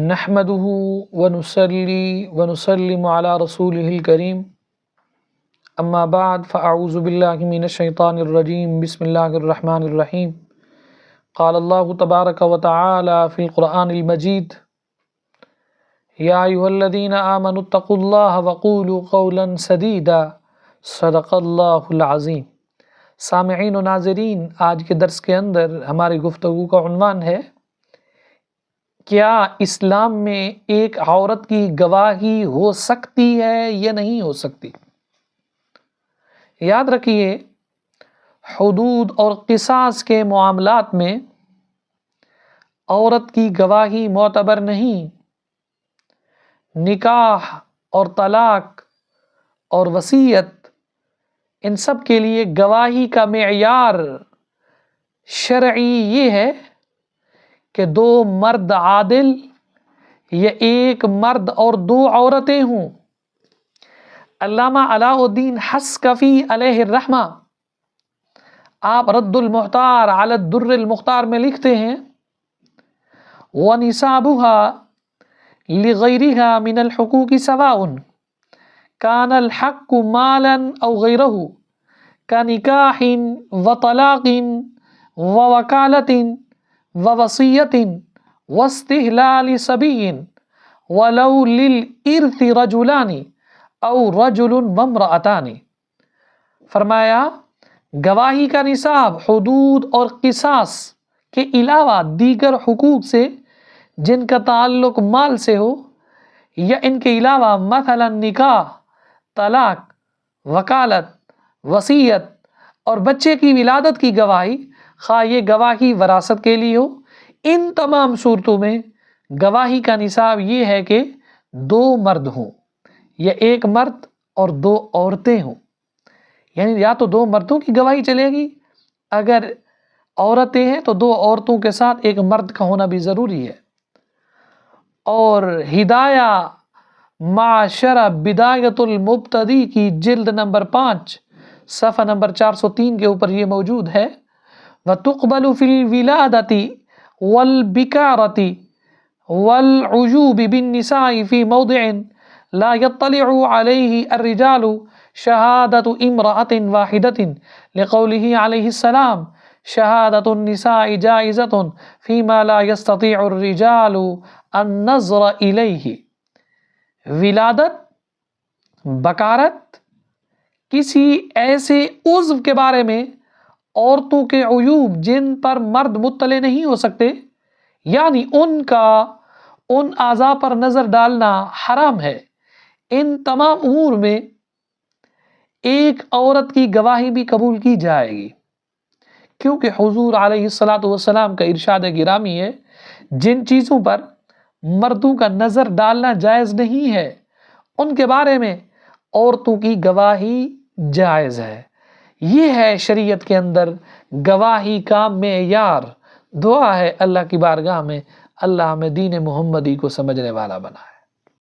نحمده ونصلي ونسلم على رسوله الكريم اما بعد فاعوذ بالله من الشيطان الرجيم بسم الله الرحمن الرحيم قال الله تبارك وتعالى في القرآن المجيد يا أيها الذين آمنوا اتقوا الله وقولوا قولا سديدا صدق اللہ العظیم۔ سامعین و ناظرین، آج کے درس کے اندر ہماری گفتگو کا عنوان ہے کیا اسلام میں ایک عورت کی گواہی ہو سکتی ہے یا نہیں ہو سکتی؟ یاد رکھیے، حدود اور قصاص کے معاملات میں عورت کی گواہی معتبر نہیں۔ نکاح اور طلاق اور وصیت، ان سب کے لیے گواہی کا معیار شرعی یہ ہے کہ دو مرد عادل یا ایک مرد اور دو عورتیں ہوں۔ علامہ علاء الدین حصکفی علیہ الرحمہ آپ رد المحتار علی الدر المختار میں لکھتے ہیں وَنِصَابُهَا لِغَيْرِهَا مِنَ الْحُقُوقِ سَوَاءٌ كَانَ الْحَقُّ مَالًا أَوْ غَيْرَهُ كَنِكَاحٍ وَطَلَاقٍ وَوَكَالَةٍ وَوَصِيَّةٍ وَاسْتِحْلَالِ صَبِيٍّ وَلَوْ لِلْإِرْثِ رَجُلَانِ أَوْ رَجُلٌ وَامْرَأَتَانِ۔ فرمایا گواہی کا نصاب حدود اور قصاص کے علاوہ دیگر حقوق سے جن کا تعلق مال سے ہو، یا ان کے علاوہ مثلا نکاح، طلاق، وکالت، وصیت اور بچے کی ولادت کی گواہی، خواہ یہ گواہی وراثت کے لیے ہو، ان تمام صورتوں میں گواہی کا نصاب یہ ہے کہ دو مرد ہوں یا ایک مرد اور دو عورتیں ہوں۔ یعنی یا تو دو مردوں کی گواہی چلے گی، اگر عورتیں ہیں تو دو عورتوں کے ساتھ ایک مرد کا ہونا بھی ضروری ہے۔ اور ہدایہ معاشرہ بدایت المبتدی کی جلد نمبر 5 صفحہ نمبر 403 کے اوپر یہ موجود ہے وَتُقْبَلُ فِي الْوِلَادَةِ وَالْبِكَارَةِ وَالْعُجُوبِ بِالنِّسَاءِ فِي مَوْضِعٍ لَا يَطَّلِعُ عَلَيْهِ الرِّجَالُ شَهَادَةُ امْرَأَةٍ وَاحِدَةٍ لِقَوْلِهِ عَلَيْهِ السَّلَامُ شَهَادَةُ النِّسَاءِ جَائِزَةٌ فِيمَا لَا يَسْتَطِيعُ الرِّجَالُ النَّظْرَ إِلَيْهِ۔ ولادت، بکارت، کسی ایسے عضو کے بارے میں عورتوں کے عیوب جن پر مرد مطلع نہیں ہو سکتے، یعنی ان اعضاء پر نظر ڈالنا حرام ہے۔ ان تمام امور میں ایک عورت کی گواہی بھی قبول کی جائے گی، کیونکہ حضور علیہ السلام کا ارشاد گرامی ہے جن چیزوں پر مردوں کا نظر ڈالنا جائز نہیں ہے ان کے بارے میں عورتوں کی گواہی جائز ہے۔ یہ ہے شریعت کے اندر گواہی کا معیار۔ دعا ہے اللہ کی بارگاہ میں اللہ ہمیں دین محمدی کو سمجھنے والا بنائے۔